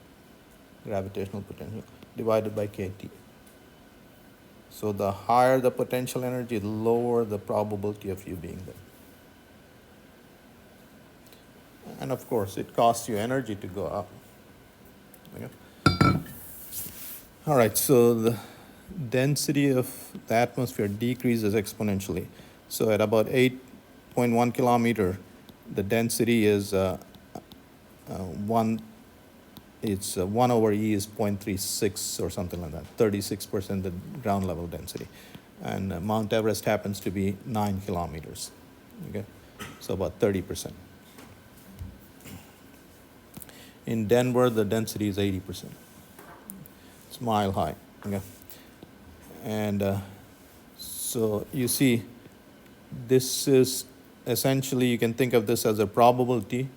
gravitational potential, divided by kT. So the higher the potential energy, the lower the probability of you being there. And of course, it costs you energy to go up. Okay. All right, so the density of the atmosphere decreases exponentially. So at about 8.1 kilometer, the density is 1 over E is 0.36 or something like that, 36% the ground level density. And Mount Everest happens to be 9 kilometers, okay? So about 30%. In Denver, the density is 80%. It's mile high, okay? And so you see, this is essentially, you can think of this as a probability.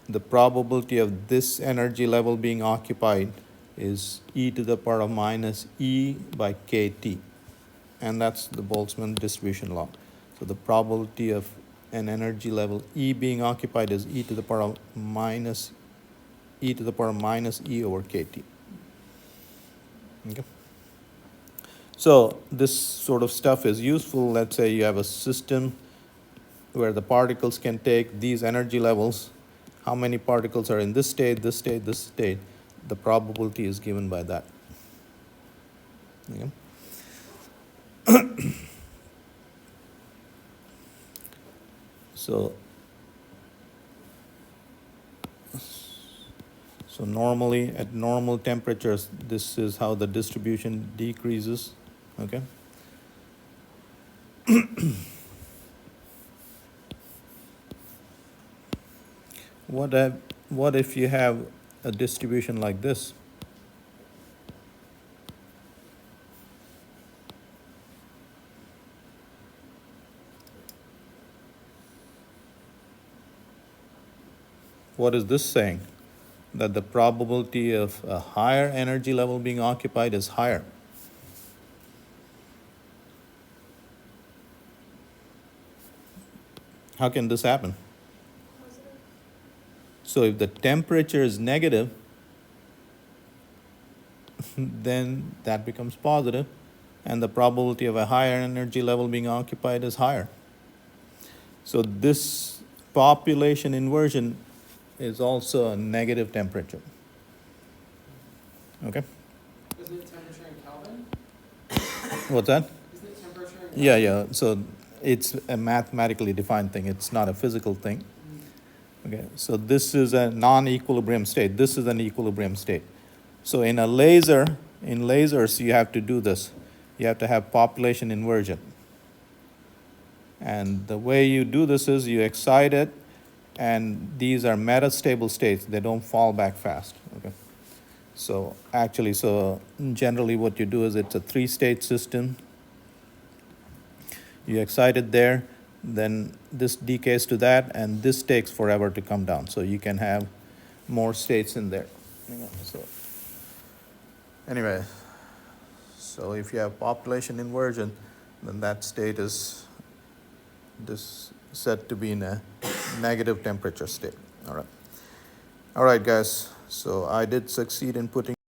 The probability of this energy level being occupied is e to the power of minus E by kT. And that's the Boltzmann distribution law. So the probability of an energy level E being occupied is e to the power of minus E over kT. Okay. So this sort of stuff is useful. Let's say you have a system where the particles can take these energy levels. How many particles are in this state, this state, this state? The probability is given by that. Okay. So normally, at normal temperatures, this is how the distribution decreases, okay? What if you have a distribution like this? What is this saying? That the probability of a higher energy level being occupied is higher. How can this happen? Positive. So if the temperature is negative, then that becomes positive, and the probability of a higher energy level being occupied is higher. So this population inversion is also a negative temperature. Okay? Isn't it temperature in Kelvin? What's that? Isn't it temperature in Kelvin? Yeah. So it's a mathematically defined thing. It's not a physical thing. Okay. So this is a non-equilibrium state. This is an equilibrium state. So in lasers, you have to do this. You have to have population inversion. And the way you do this is you excite it, and these are metastable states. They don't fall back fast, okay? So actually, so generally what you do is it's a three-state system. You excite it there, then this decays to that, and this takes forever to come down. So you can have more states in there. So anyway, so if you have population inversion, then that state is this set to be in a negative temperature state. All right, guys. So I did succeed in putting